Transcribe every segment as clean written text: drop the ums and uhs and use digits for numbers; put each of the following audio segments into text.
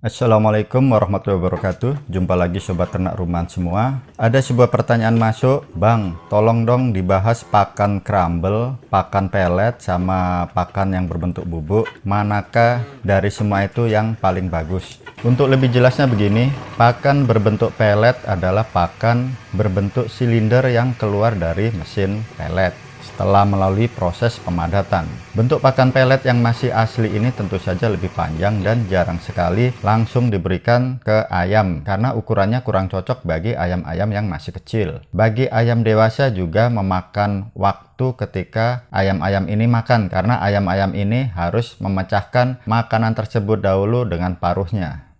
Assalamualaikum warahmatullahi wabarakatuh. Jumpa lagi sobat ternak rumahan semua. Ada sebuah pertanyaan masuk, Bang, tolong dong dibahas pakan crumble, pakan pelet, sama pakan yang berbentuk bubuk. Manakah dari semua itu yang paling bagus? Untuk lebih jelasnya begini, pakan berbentuk pelet adalah pakan berbentuk silinder yang keluar dari mesin pelet setelah melalui proses pemadatan. Bentuk pakan pelet yang masih asli ini tentu saja lebih panjang dan jarang sekali langsung diberikan ke ayam karena ukurannya kurang cocok bagi ayam-ayam yang masih kecil. Bagi ayam dewasa juga memakan waktu ketika ayam-ayam ini makan karena ayam-ayam ini harus memecahkan makanan tersebut dahulu dengan paruhnya.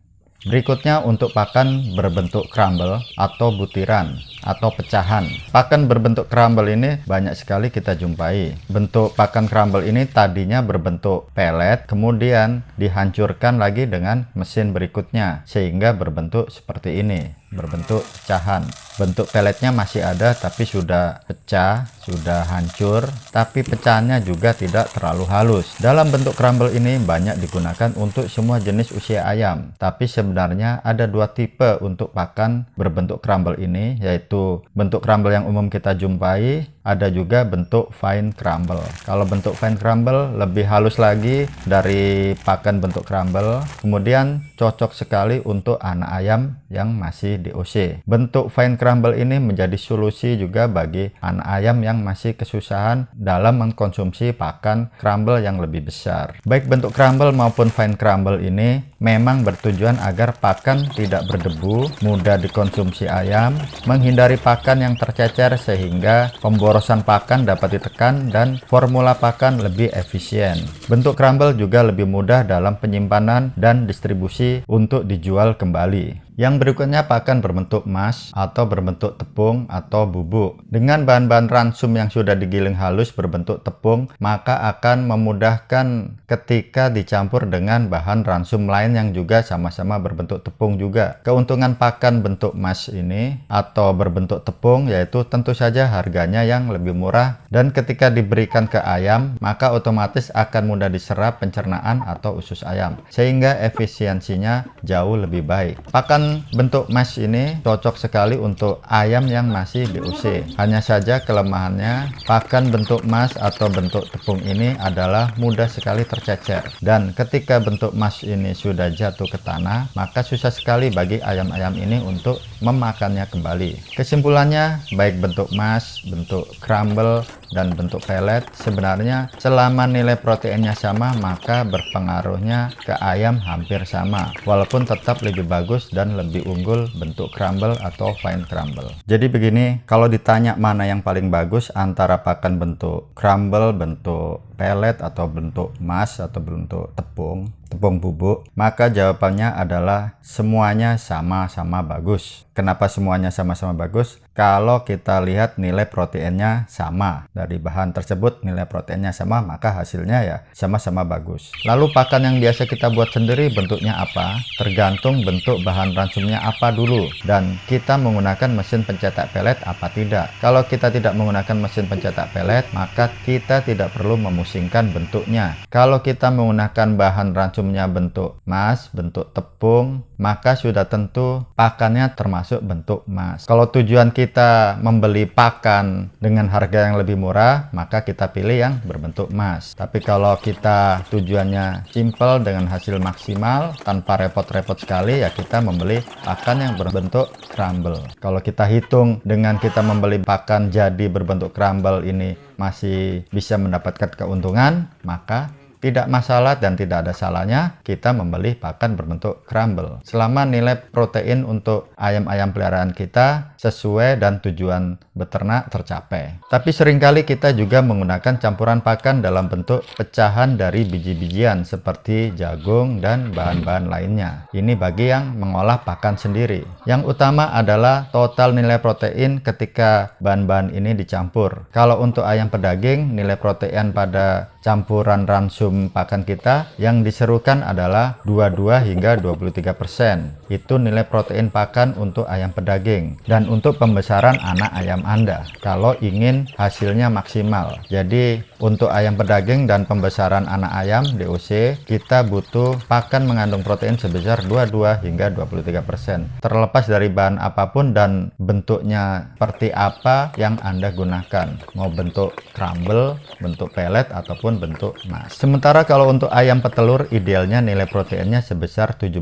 Berikutnya untuk pakan berbentuk crumble atau butiran atau pecahan. Pakan berbentuk crumble ini banyak sekali kita jumpai. Bentuk pakan crumble ini tadinya berbentuk pelet, kemudian dihancurkan lagi dengan mesin berikutnya sehingga berbentuk seperti ini, berbentuk pecahan. Bentuk peletnya masih ada tapi sudah pecah, sudah hancur, tapi pecahannya juga tidak terlalu halus. Dalam bentuk crumble ini banyak digunakan untuk semua jenis usia ayam, tapi sebenarnya ada dua tipe untuk pakan berbentuk crumble ini, yaitu bentuk crumble yang umum kita jumpai, ada juga bentuk fine crumble. Kalau bentuk fine crumble lebih halus lagi dari pakan bentuk crumble, kemudian cocok sekali untuk anak ayam yang masih DOC. Bentuk fine crumble ini menjadi solusi juga bagi anak ayam yang masih kesusahan dalam mengkonsumsi pakan crumble yang lebih besar. Baik bentuk crumble maupun fine crumble ini memang bertujuan agar pakan tidak berdebu, mudah dikonsumsi ayam, menghindari pakan yang tercecer sehingga pemborosan pakan dapat ditekan dan formula pakan lebih efisien. Bentuk crumble juga lebih mudah dalam penyimpanan dan distribusi untuk dijual kembali. Yang berikutnya pakan berbentuk emas atau berbentuk tepung atau bubuk. Dengan bahan-bahan ransum yang sudah digiling halus berbentuk tepung, maka akan memudahkan ketika dicampur dengan bahan ransum lain yang juga sama-sama berbentuk tepung juga. Keuntungan pakan bentuk emas ini atau berbentuk tepung yaitu tentu saja harganya yang lebih murah dan ketika diberikan ke ayam maka otomatis akan mudah diserap pencernaan atau usus ayam sehingga efisiensinya jauh lebih baik. Pakan bentuk emas ini cocok sekali untuk ayam yang masih DOC. Hanya saja kelemahannya pakan bentuk emas atau bentuk tepung ini adalah mudah sekali tercecer dan ketika bentuk emas ini sudah jatuh ke tanah maka susah sekali bagi ayam-ayam ini untuk memakannya kembali. Kesimpulannya, baik bentuk emas, bentuk crumble dan bentuk pelet sebenarnya selama nilai proteinnya sama maka berpengaruhnya ke ayam hampir sama, walaupun tetap lebih bagus dan lebih unggul bentuk crumble atau fine crumble. Jadi begini, kalau ditanya mana yang paling bagus antara pakan bentuk crumble, bentuk pelet atau bentuk emas atau bentuk tepung bubuk, maka jawabannya adalah semuanya sama-sama bagus. Kenapa semuanya sama-sama bagus? Kalau kita lihat nilai proteinnya sama, dari bahan tersebut nilai proteinnya sama, maka hasilnya ya sama-sama bagus. Lalu pakan yang biasa kita buat sendiri bentuknya apa? Tergantung bentuk bahan ransumnya apa dulu, dan kita menggunakan mesin pencetak pelet apa tidak. Kalau kita tidak menggunakan mesin pencetak pelet, maka kita tidak perlu memusingkan bentuknya. Kalau kita menggunakan bahan ransumnya bentuk emas, bentuk tepung, maka sudah tentu pakannya termasuk bentuk emas. Kalau tujuan kita membeli pakan dengan harga yang lebih murah, maka kita pilih yang berbentuk emas. Tapi kalau kita tujuannya simple dengan hasil maksimal tanpa repot-repot sekali, ya kita membeli pakan yang berbentuk crumble. Kalau kita hitung dengan kita membeli pakan jadi berbentuk crumble ini masih bisa mendapatkan keuntungan, maka tidak masalah dan tidak ada salahnya kita membeli pakan berbentuk crumble selama nilai protein untuk ayam-ayam peliharaan kita sesuai dan tujuan beternak tercapai. Tapi seringkali kita juga menggunakan campuran pakan dalam bentuk pecahan dari biji-bijian seperti jagung dan bahan-bahan lainnya. Ini bagi yang mengolah pakan sendiri. Yang utama adalah total nilai protein ketika bahan-bahan ini dicampur. Kalau untuk ayam pedaging, nilai protein pada campuran ransum pakan kita yang diserukan adalah 22 hingga 23%. Itu nilai protein pakan untuk ayam pedaging. Dan untuk pembesaran anak ayam Anda kalau ingin hasilnya maksimal. Jadi untuk ayam pedaging dan pembesaran anak ayam DOC, kita butuh pakan mengandung protein sebesar 22 hingga 23%. Terlepas dari bahan apapun dan bentuknya seperti apa yang Anda gunakan, mau bentuk crumble, bentuk pelet, ataupun bentuk mas. Sementara kalau untuk ayam petelur, idealnya nilai proteinnya sebesar 17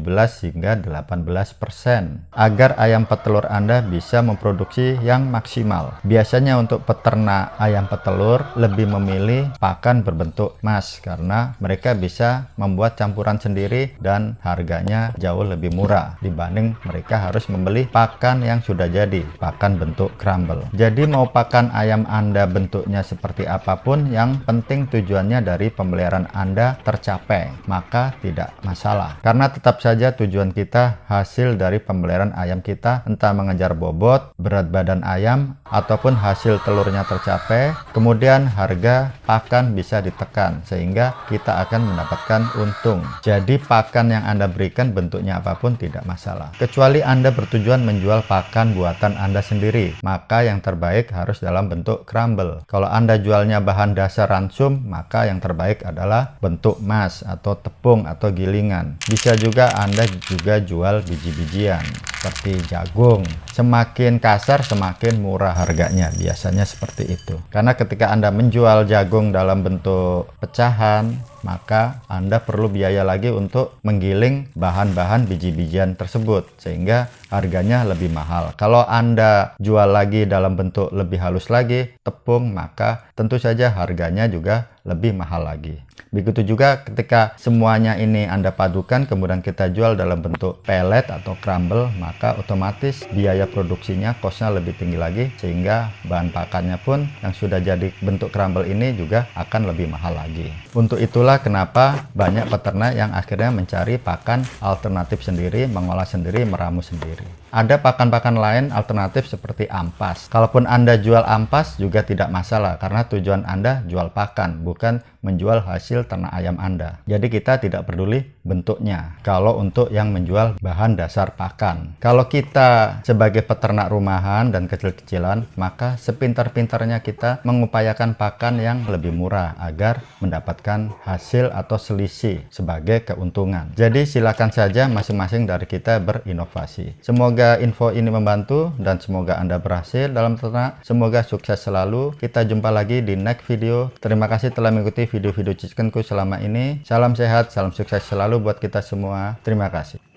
hingga 18% agar ayam petelur Anda bisa memproduksi yang maksimal. Biasanya untuk peternak ayam petelur lebih memilih pakan berbentuk mas karena mereka bisa membuat campuran sendiri dan harganya jauh lebih murah dibanding mereka harus membeli pakan yang sudah jadi, pakan bentuk crumble. Jadi mau pakan ayam Anda bentuknya seperti apapun, yang penting tujuannya dari pemeliharaan Anda tercapai, maka tidak masalah. Karena tetap saja tujuan kita hasil dari pemeliharaan ayam kita, entah mengejar bobot, berat badan ayam, ataupun hasil telurnya tercapai, kemudian harga pakan bisa ditekan sehingga kita akan mendapatkan untung. Jadi pakan yang Anda berikan bentuknya apapun tidak masalah. Kecuali Anda bertujuan menjual pakan buatan Anda sendiri, maka yang terbaik harus dalam bentuk crumble. Kalau Anda jualnya bahan dasar ransum, maka yang terbaik adalah bentuk mas atau tepung atau gilingan. Bisa juga Anda juga jual biji-bijian seperti jagung. Semakin kasar semakin murah harganya, biasanya seperti itu. Karena ketika Anda menjual jagung dalam bentuk pecahan, maka Anda perlu biaya lagi untuk menggiling bahan-bahan biji-bijian tersebut sehingga harganya lebih mahal. Kalau Anda jual lagi dalam bentuk lebih halus lagi, tepung, maka tentu saja harganya juga lebih mahal lagi. Begitu juga ketika semuanya ini Anda padukan kemudian kita jual dalam bentuk pelet atau crumble, maka otomatis biaya produksinya kosnya lebih tinggi lagi sehingga bahan pakannya pun yang sudah jadi bentuk crumble ini juga akan lebih mahal lagi. Untuk itulah kenapa banyak peternak yang akhirnya mencari pakan alternatif sendiri, mengolah sendiri, meramu sendiri. Ada pakan-pakan lain alternatif seperti ampas. Kalaupun Anda jual ampas juga tidak masalah karena tujuan Anda jual pakan, bukan menjual hasil ternak ayam Anda. Jadi kita tidak peduli bentuknya kalau untuk yang menjual bahan dasar pakan. Kalau kita sebagai peternak rumahan dan kecil-kecilan, maka sepintar-pintarnya kita mengupayakan pakan yang lebih murah agar mendapatkan hasil atau selisih sebagai keuntungan. Jadi silakan saja masing-masing dari kita berinovasi. Semoga info ini membantu dan semoga Anda berhasil dalam ternak. Semoga sukses selalu. Kita jumpa lagi di next video. Terima kasih telah mengikuti video-video Chickenku selama ini. Salam sehat, salam sukses selalu buat kita semua. Terima kasih.